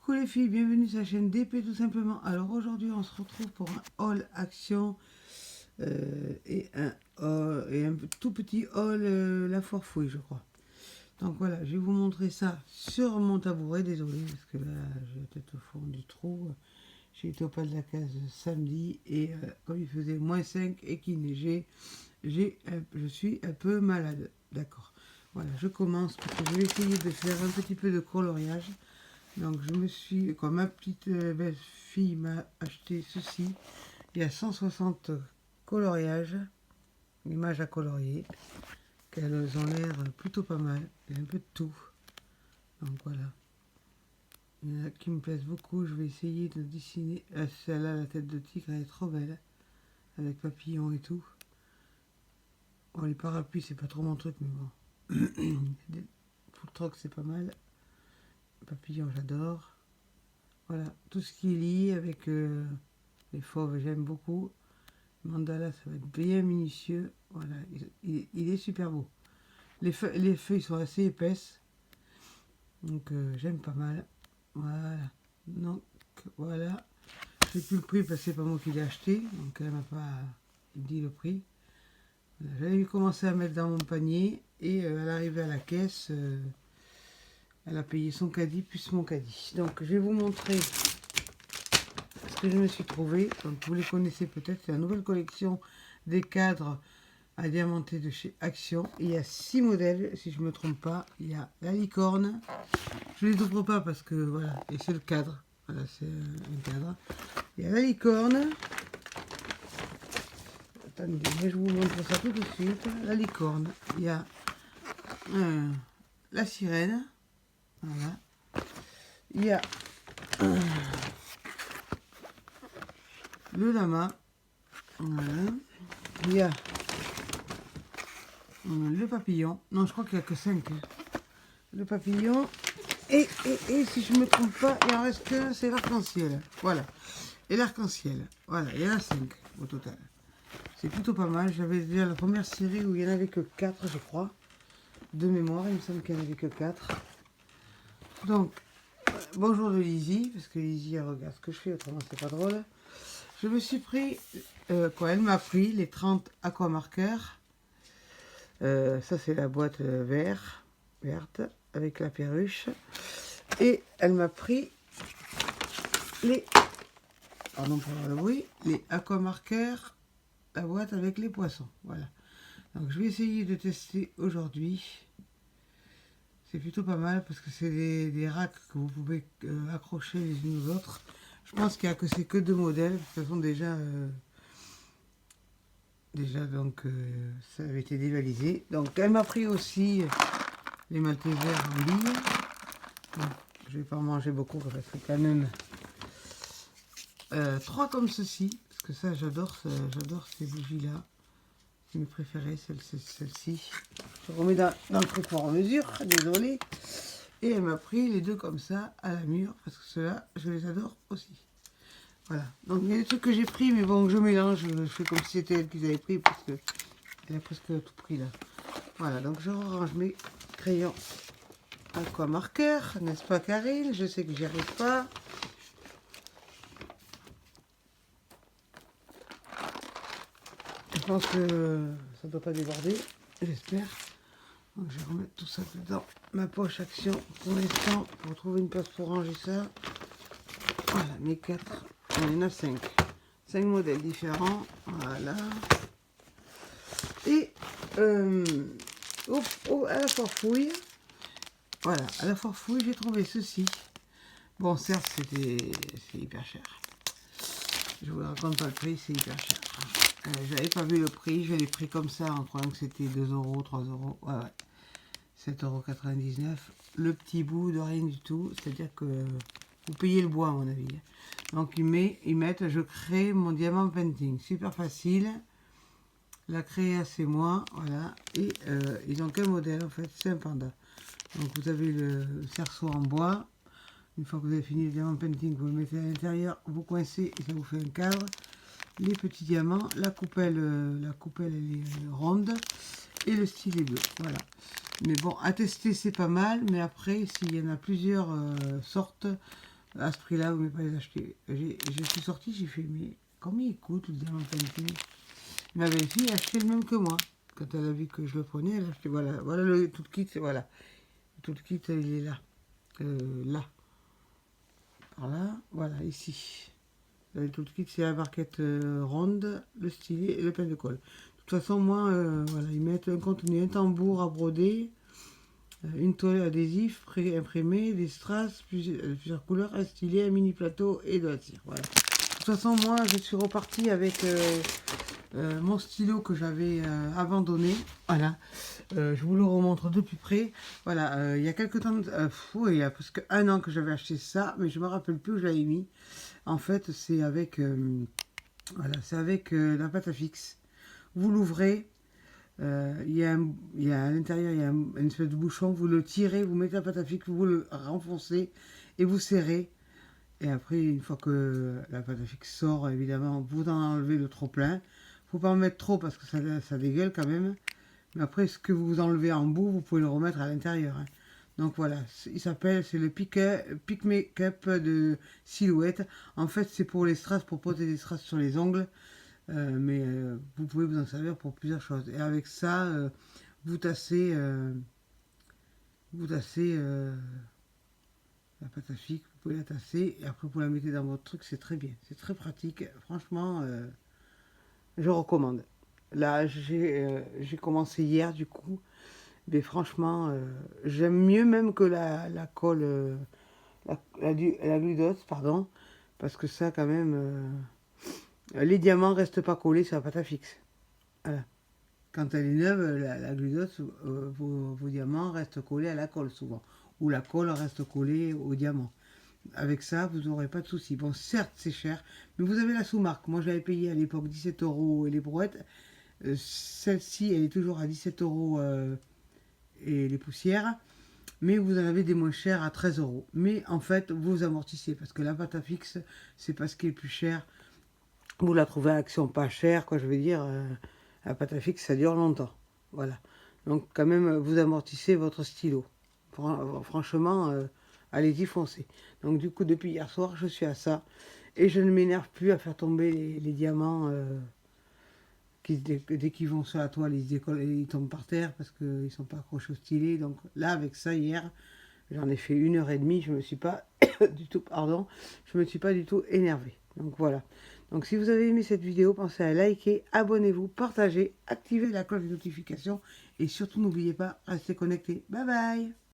Coucou les filles, bienvenue sur la chaîne DP tout simplement. Alors aujourd'hui on se retrouve pour un haul action et un tout petit haul la foire fouille je crois. Donc voilà, je vais vous montrer ça sur mon tabouret, désolé parce que là j'ai la tête au fond du trou. J'ai été au pas de la case samedi et comme il faisait -5 et qu'il neigeait, je suis un peu malade. D'accord. Voilà, je commence parce que je vais essayer de faire un petit peu de coloriage. Donc je me suis, comme ma petite belle-fille m'a acheté ceci, il y a 160 coloriages, images à colorier, qu'elles ont l'air plutôt pas mal, il y a un peu de tout. Donc voilà, il y en a qui me plaisent beaucoup, je vais essayer de dessiner, celle-là, la tête de tigre, elle est trop belle, avec papillon et tout. Bon, les parapluies c'est pas trop mon truc, mais bon, food truck c'est pas mal, papillon j'adore. Voilà, tout ce qui est lié avec les fauves, j'aime beaucoup. Mandala, ça va être bien minutieux. Voilà, il est super beau. Les feuilles sont assez épaisses. Donc, j'aime pas mal. Voilà. Donc, voilà. Je sais plus le prix parce que c'est pas moi qui l'ai acheté. Donc, elle m'a pas dit le prix. Voilà, j'avais commencé à mettre dans mon panier. Et à l'arrivée à la caisse, elle a payé son caddie plus mon caddie. Donc, je vais vous montrer ce que je me suis trouvé. Donc, vous les connaissez peut-être. C'est la nouvelle collection des cadres à diamanter de chez Action. Il y a 6 modèles, si je ne me trompe pas. Il y a la licorne. Je ne les ouvre pas parce que voilà, et c'est le cadre. Voilà, c'est un cadre. Il y a la licorne. Attendez, je vous montre ça tout de suite. La licorne. Il y a la sirène. Voilà. Il y a le lama. Voilà. Il y a le papillon. Non, je crois qu'il n'y a que 5. Le papillon. Et si je ne me trompe pas, il en reste qu'un, c'est l'arc-en-ciel. Voilà. Et l'arc-en-ciel. Voilà, il y en a 5 au total. C'est plutôt pas mal. J'avais déjà la première série où il n'y en avait que 4, je crois. De mémoire, il me semble qu'il n'y en avait que 4. Donc, bonjour de Lizzie, parce que Lizzie, elle regarde ce que je fais, autrement c'est pas drôle. Je me suis pris, elle m'a pris les 30 aquamarqueurs. Ça c'est la boîte verte, avec la perruche. Et elle m'a pris les, pardon pour le bruit, les aquamarqueurs, la boîte avec les poissons. Voilà. Donc je vais essayer de tester aujourd'hui. C'est plutôt pas mal parce que c'est des racks que vous pouvez accrocher les unes aux autres. Je pense qu'il n'y a que c'est que 2 modèles. De toute façon déjà donc ça avait été dévalisé. Donc elle m'a pris aussi les Maltesers en ligne. Bon, je vais pas en manger beaucoup parce que quand même 3 comme ceci. Parce que ça j'adore ces bougies là. C'est mes préférées, celle-ci. Je remets dans le truc en mesure, désolé. Et elle m'a pris les 2 comme ça à la mûre parce que ceux-là je les adore aussi. Voilà, donc il y a des trucs que j'ai pris, mais bon, je mélange, je fais comme si c'était elle qu'ils avaient pris, parce que elle a presque tout pris là. Voilà, donc je range mes crayons aquamarqueurs, n'est-ce pas Karine? Je sais que j'y arrive pas. Je pense que ça ne doit pas déborder, j'espère. Donc je vais remettre tout ça dedans, ma poche Action pour l'instant, pour trouver une place pour ranger ça. Voilà, mes 4, il y en a 5. 5 modèles différents, voilà. Et à la foire fouille, voilà, à la foire fouille, j'ai trouvé ceci. Bon, certes, c'est hyper cher. Je vous raconte pas le prix, c'est hyper cher. J'avais pas vu le prix, je l'ai pris comme ça en croyant que c'était 2 euros, 3 euros. Ouais, ouais. 7,99 €. Le petit bout de rien du tout, c'est-à-dire que vous payez le bois à mon avis. Donc ils mettent, je crée mon diamant painting, super facile. La créa c'est moi, voilà. Et ils ont qu'un modèle en fait, c'est un panda. Donc vous avez le cerceau en bois. Une fois que vous avez fini le diamant painting, vous le mettez à l'intérieur, vous coincez et ça vous fait un cadre. Les petits diamants, la coupelle elle est ronde et le stylet bleu, voilà. Mais bon, à tester c'est pas mal, mais après s'il y en a plusieurs sortes, À ce prix-là, vous ne pouvez pas les acheter. Je suis sortie, j'ai fait, mais combien il coûte le diamant painting? Ma belle-fille a acheté le même que moi. Quand elle a vu que je le prenais, elle a acheté, voilà, voilà le tout le kit, voilà. Tout le kit, il est là. Là. Par là, voilà, ici. Tout le kit, c'est la barquette ronde, le stylet et le pain de colle. De toute façon, moi, voilà, ils mettent un contenu, un tambour à broder, une toile adhésif imprimée, des strass, plusieurs couleurs, un stylet, un mini plateau et de la cire. Voilà. De toute façon, moi, je suis repartie avec mon stylo que j'avais abandonné. Voilà. Je vous le remontre de plus près. Voilà, il y a quelques temps, il y a presque un an que j'avais acheté ça, mais je me rappelle plus où je l'avais mis. En fait, c'est avec, voilà, c'est avec la pâte à fixe. Vous l'ouvrez. À l'intérieur, il y a une espèce de bouchon. Vous le tirez, vous mettez la pâte à fixe, vous le renfoncez et vous serrez. Et après, une fois que la pâte à fixe sort, évidemment, vous en enlevez le trop plein. Faut pas en mettre trop parce que ça dégueule quand même. Mais après, ce que vous enlevez en bout, vous pouvez le remettre à l'intérieur. Hein. Donc voilà, c'est le Pick Make-up de Silhouette. En fait, c'est pour les strass, pour poser des strass sur les ongles. Mais vous pouvez vous en servir pour plusieurs choses. Et avec ça, vous tassez, la pâte à fixe, vous pouvez la tasser. Et après, vous la mettez dans votre truc, c'est très bien. C'est très pratique. Franchement, je recommande. Là, j'ai commencé hier, du coup. Mais franchement, j'aime mieux même que la colle, la Gludos, pardon, parce que ça, quand même, les diamants restent pas collés sur la pâte à fixe. Voilà. Quand elle est neuve, la Gludos, vos diamants restent collés à la colle souvent, ou la colle reste collée au diamant. Avec ça, vous n'aurez pas de soucis. Bon, certes, c'est cher, mais vous avez la sous-marque. Moi, je l'avais payé à l'époque 17 € et les brouettes. Celle-ci, elle est toujours à 17 € et les poussières. Mais vous en avez des moins chers à 13 €. Mais en fait, vous amortissez parce que la pâte à fixe, c'est pas ce qui est le plus cher. Vous la trouvez à action pas chère, quoi, je veux dire. La pâte à fixe, ça dure longtemps. Voilà. Donc, quand même, vous amortissez votre stylo. Franchement, allez-y, foncez. Donc, du coup, depuis hier soir, je suis à ça. Et je ne m'énerve plus à faire tomber les diamants dès qu'ils vont sur la toile, ils tombent par terre parce qu'ils ne sont pas accrochés au stylet. Donc, là, avec ça, hier, j'en ai fait 1h30. Je me suis pas du tout, pardon, je me suis pas du tout énervé. Donc, voilà. Donc si vous avez aimé cette vidéo, pensez à liker, abonnez-vous, partagez, activez la cloche de notification et surtout n'oubliez pas, restez connectés. Bye bye!